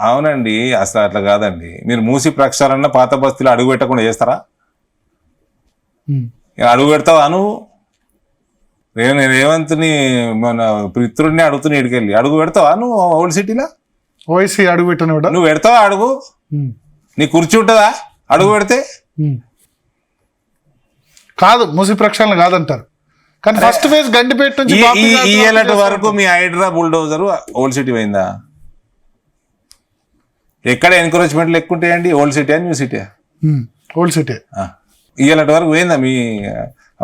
అవునండి, అసలు అట్లా కాదండి. మీరు మూసి ప్రక్షాళన పాత బస్తీలో అడుగు పెట్టకుండా చేస్తారా? అడుగు పెడతావా నువ్వు? రేవంత్ని మన పితృడిని అడుగుతున్నా ఇడికెళ్ళి అడుగు పెడతావా నువ్వు? ఓల్డ్ సిటీలో ఓవైసీ అడుగు పెట్టను నువ్వు పెడతావా అడుగు? నీ కుర్చీ ఉంటుందా అడుగు పెడితే? కాదు, మూసి ప్రక్షాళన కాదంటారు. కానీ ఫస్ట్ ఫేజ్ గండిపేట నుంచి ఈ వరకు మీ హైడ్రా బుల్డోజర్ ఓల్డ్ సిటీ పోయిందా? ఎక్కడ ఎన్కరేజ్మెంట్లు ఎక్కువ ఉంటాయండి? ఓల్డ్ సిటీయా న్యూ సిటీయా? Old city. ఇలాంటి వరకు పోయిందా మీ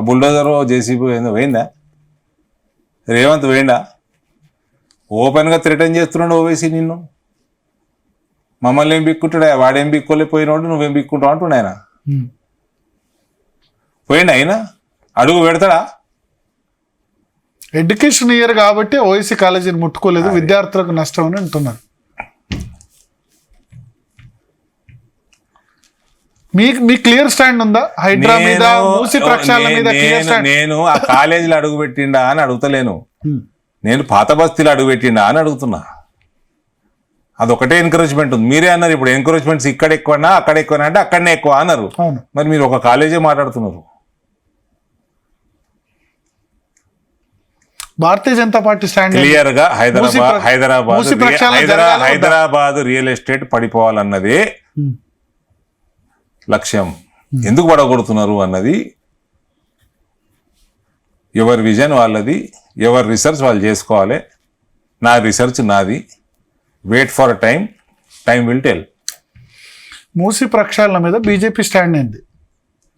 బుల్డోజర్ జేసీబీ పోయిందా? రేవంత్ పోయిందా? ఓపెన్గా థ్రెటన్ చేస్తున్నాడు ఓవైసీ నిన్ను. మమ్మల్ని ఏం బిక్కుంటాడా? వాడేం బిక్కోలేకపోయినాడు, నువ్వేం బిక్కుంటావు అంటున్నా ఆయన. పోయిండా అయినా? అడుగు పెడతాడా? ఎడ్యుకేషన్ ఇయర్ కాబట్టి ఓవైసీ కాలేజీని ముట్టుకోలేదు, విద్యార్థులకు నష్టం అని అంటున్నారు. మీ క్లియర్ స్టాండ్ ఉందా హైడ్రా మీద, మూసి ప్రక్షాళన మీద? నేను ఆ కాలేజీలో అడుగు పెట్టిండా అని అడుగుతలేను, నేను పాత బస్తీలో అడుగు పెట్టిండా అని అడుగుతున్నా. అదొకటే ఎంకరేజ్మెంట్ ఉంది. మీరే అన్నారు ఇప్పుడు ఎంకరేజ్మెంట్స్ ఇక్కడ ఎక్కువనా అక్కడ ఎక్కువనా అంటే అక్కడనే ఎక్కువ అన్నారు. మరి మీరు ఒక కాలేజే మాట్లాడుతున్నారు. Bharatiya Janata party stand clear గా హైదరాబాద్ రియల్ ఎస్టేట్ పడిపోవాలన్నదే లక్ష్యం. ఎందుకు పడగొడుతున్నారు అన్నది ఎవరి విజన్ వాళ్ళది, ఎవరి రీసెర్చ్ వాళ్ళు చేసుకోవాలి. నా రీసెర్చ్ నాది. Wait for time will tell. Musi ప్రక్షాళన మీద బీజేపీ స్టాండ్ ఏంది?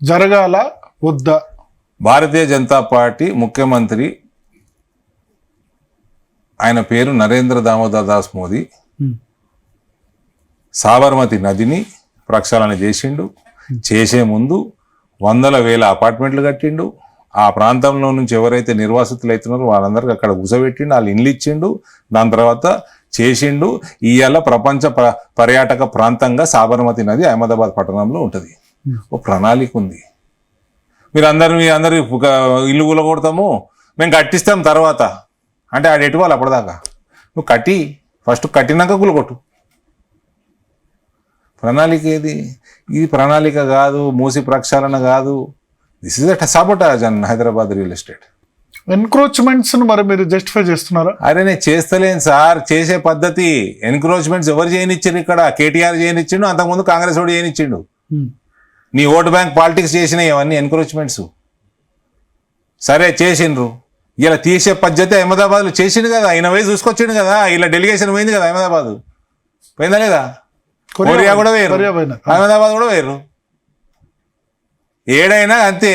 జరగాల వద్దా? భారతీయ జనతా పార్టీ ముఖ్యమంత్రి ఆయన పేరు నరేంద్ర దామోదర్ దాస్ మోదీ సాబర్మతి నదిని ప్రక్షాళన చేసిండు. చేసే ముందు 100,000 అపార్ట్మెంట్లు కట్టిండు. ఆ ప్రాంతంలో నుంచి ఎవరైతే నిర్వాసితులు అవుతున్నారో వాళ్ళందరికీ అక్కడ కూసబెట్టిండు, వాళ్ళు ఇండ్లు ఇచ్చిండు. దాని తర్వాత చేసిండు. ఇవాళ ప్రపంచ పర్యాటక ప్రాంతంగా సాబర్మతి నది అహ్మదాబాద్ పట్టణంలో ఉంటుంది. ఓ ప్రణాళిక ఉంది. మీ అందరు ఇల్లు కూలగొడతాము, మేము కట్టిస్తాం తర్వాత అంటే ఆడు ఎటువాలి అప్పటిదాకా? నువ్వు ఫస్ట్ కట్టినాక కూలగొట్టు. ప్రణాళిక ఏది? ఇది ప్రణాళిక కాదు, మూసి ప్రక్షాళన కాదు. This is a sabotage on Hyderabad real estate. Encroachments మరి మీరు జస్టిఫై చేస్తున్నారా? అరే నేను చేస్తలేను సార్. చేసే పద్ధతి ఎన్క్రోచ్మెంట్స్ ఎవరు చేయనిచ్చారు? ఇక్కడ కేటీఆర్ చేయనిచ్చిండు, అంతకుముందు కాంగ్రెస్ వాడు చేయనిచ్చిండు. నీ ఓటు బ్యాంక్ పాలిటిక్స్ చేసినాయి అవన్నీ ఎన్క్రోచ్మెంట్స్. సరే చేసిండ్రు, ఇలా తీసే పద్ధతి అహ్మదాబాద్లో చేసిండు కదా. ఆయన పోయి చూసుకొచ్చిండు కదా. ఇలా డెలిగేషన్ పోయింది కదా అహ్మదాబాద్. పోయిందా లేదా? కొరియా కూడా వేరు, అహ్మదాబాద్ కూడా వేరు. ఏడైనా అంతే.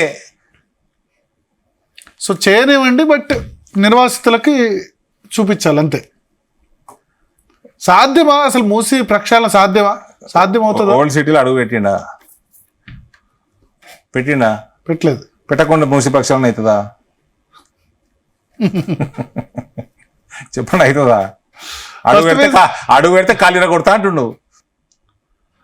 సో చేయనివ్వండి, బట్ నిర్వాసితులకి చూపించాలి అంతే. సాధ్యమా అసలు మూసి ప్రక్షాళన? సాధ్యమవుతుందా? ఓల్డ్ సిటీలో అడుగు పెట్టిండా? పెట్టలేదు. పెట్టకుండా మూసి ప్రక్షాళన అవుతుందా? చెప్పండి, అవుతుందా? అడుగు పెడితే కాలిన కొడతా అంటుండు.